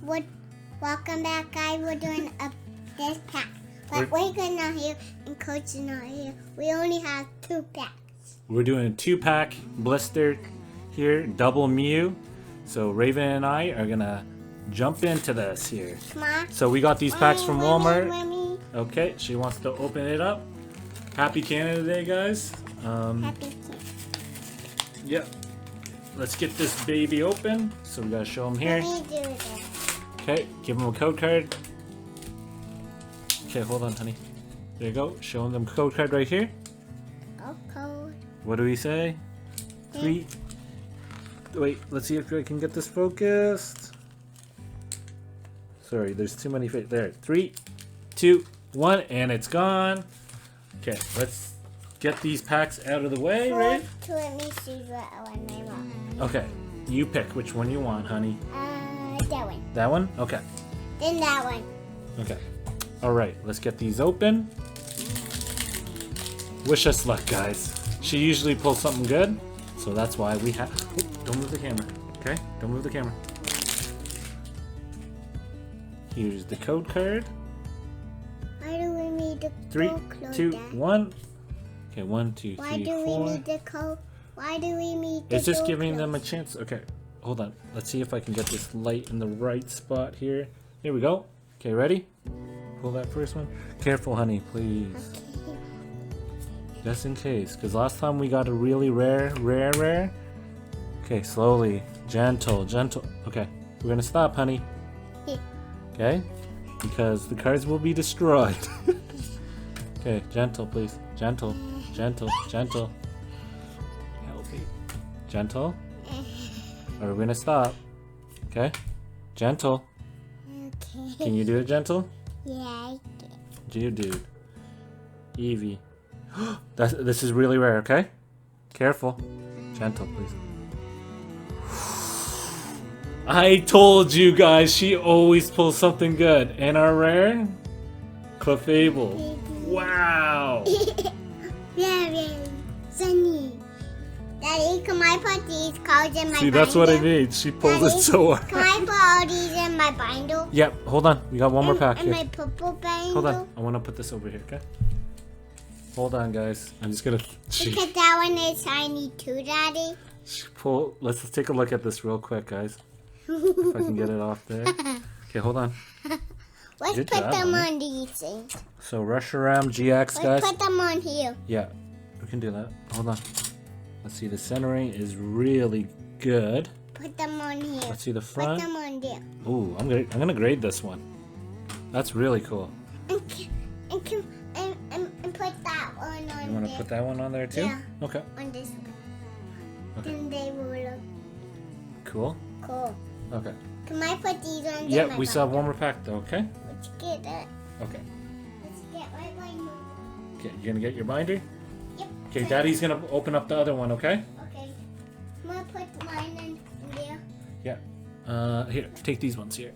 Welcome back, guys. We're doing this pack. But we're not here and Coach is not here. We only have 2 packs. We're doing a 2-pack Blister here, double Mew. So Raven and I are gonna jump into this here. Come on. So we got these packs from Walmart. Mommy. Okay, she wants to open it up. Happy Canada Day, guys. Happy Yep. Let's get this baby open. So we gotta show them here. Let me do this. Okay, give them a code card. Okay, hold on, honey. There you go. Showing them code card right here. Oh, code. What do we say? 3. Wait, let's see if I can get this focused. Sorry, there's too many. There. 3, 2, 1, and it's gone. Okay, let's get these packs out of the way, right? Let me see what one I want. Okay, you pick which one you want, honey. That one. That one? Okay. Then that one. Okay. All right, let's get these open. Wish us luck, guys. She usually pulls something good, so that's why we have. Oh, don't move the camera. Okay? Don't move the camera. Here's the code card. Why do we need the 3, code 2, code? 1. Okay, 1, 2, 3, 4. Why do we need the code? Why do we need the It's just code giving code? them a chance. Okay, hold on. Let's see if I can get this light in the right spot here. Here we go. Okay, ready? Pull that first one. Careful, honey, please. Okay. Just in case, because last time we got a really rare. Okay, slowly. Gentle. Okay, we're gonna stop, honey. Okay? Because the cards will be destroyed. Okay, gentle, please. Gentle. Help me. Gentle. Or we're gonna stop. Okay? Gentle. Okay. Can you do it gentle? Yeah, I can. You dude. Eevee. This is really rare, okay? Careful. Gentle, please. I told you guys she always pulls something good. And our rare? Clefable. Wow. Very sunny. Daddy, can I put these cards in my See, binder? that's what I need. She pulls it so hard. Can I put all these in my binder? Yep, hold on. We got one more pack In here. my purple binder? Hold on. I want to put this over here, okay? Hold on, guys. I'm just gonna. Because that one is shiny too, Daddy. Pull. Let's take a look at this real quick, guys. If I can get it off there. Okay, hold on. Let's Good put job, them honey. on these things. So Reshiram GX, guys. Let's put them on here. Yeah, we can do that. Hold on. Let's see. The centering is really good. Put them on here. Let's see the Put front. them on there. Ooh, I'm gonna grade this one. That's really cool. And put that one on You want to there. put that one on there too? Yeah. Okay. On this one. Okay. Then they will look Cool. cool. Okay. Can I put these on Yeah, my we still have binder? one more pack though. Okay. Let's get it. Okay. Let's get my binder. Okay. You gonna get your binder? Yep. Okay. Daddy's gonna open up the other one. Okay. Okay. I'm gonna put mine in there. Yeah. Here. Take these ones here.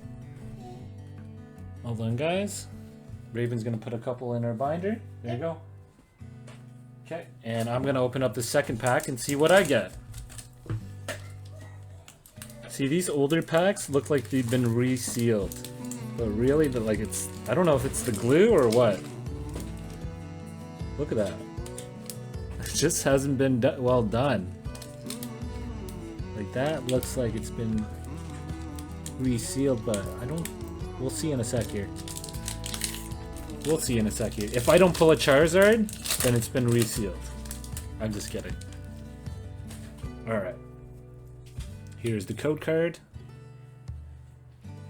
Hold on, guys. Raven's gonna put a couple in her binder. There you go. Okay. And I'm gonna open up the second pack and see what I get. See, these older packs look like they've been resealed. But really, like it's... I don't know if it's the glue or what. Look at that. It just hasn't been well done. Like that looks like it's been resealed, but I don't... We'll see in a sec here. We'll see in a sec here. If I don't pull a Charizard, then it's been resealed. I'm just kidding. Alright. Here's the code card.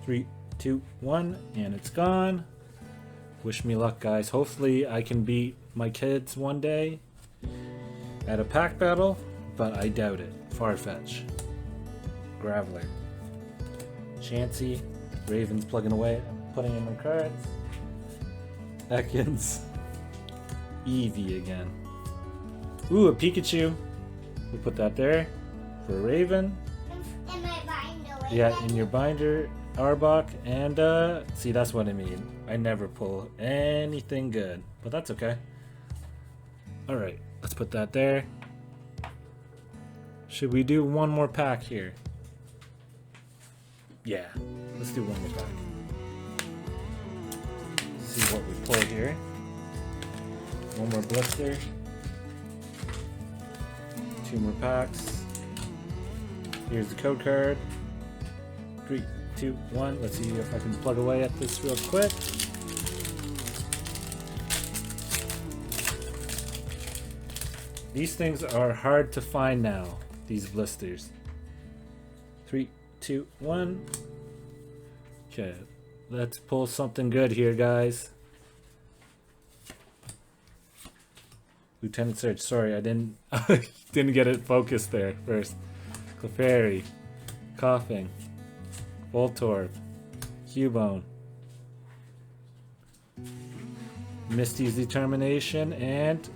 3, 2, 1, and it's gone. Wish me luck, guys. Hopefully I can beat my kids one day at a pack battle, but I doubt it. Farfetch. Graveler. Chansey. Raven's plugging away, putting in her cards. Ekans. Eevee again. Ooh, a Pikachu. We put that there for Raven. In my binder. Yeah, in your binder, Arbok, and see, that's what I mean. I never pull anything good, but that's okay. All right, let's put that there. Should we do one more pack here? Yeah. Let's do one more pack. See what we pull here. One more blister. 2 more packs. Here's the code card. 3, 2, 1. Let's see if I can plug away at this real quick. These things are hard to find now, these blisters. 3, 2, 1. Okay, let's pull something good here, guys. Lieutenant Surge, sorry, I didn't get it focused there first. Clefairy, Coughing, Voltorb, Cubone, Misty's Determination, and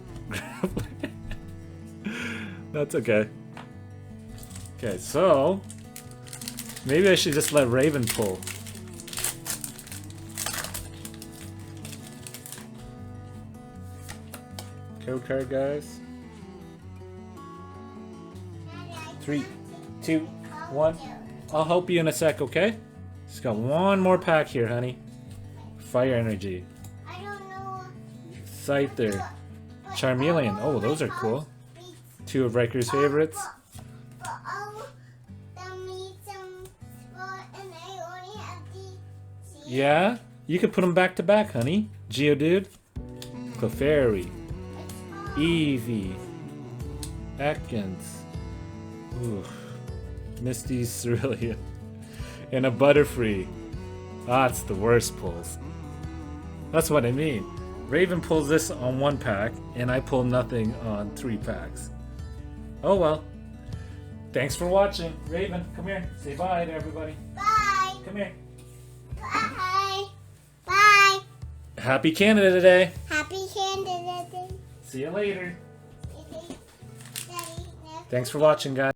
that's okay. Okay, so maybe I should just let Raven pull. Code card, guys. 3, 2, 1. I'll help you in a sec, okay? Just got one more pack here, honey. Fire Energy. I don't know. Scyther. Charmeleon. Oh, those are cool. 2 of Riker's favorites. But that means some spot and I only have the Yeah? You could put them back to back, honey. Geodude. Clefairy. Eevee. Ekans. Ooh. Misty's Cerulean. And a Butterfree. That's the worst pulls. That's what I mean. Raven pulls this on 1 pack, and I pull nothing on 3 packs. Oh well. Thanks for watching. Raven, come here. Say bye to everybody. Bye. Come here. Bye. Bye. Happy Canada Day. Happy Canada Day. See you later. Daddy, Thanks for watching, guys.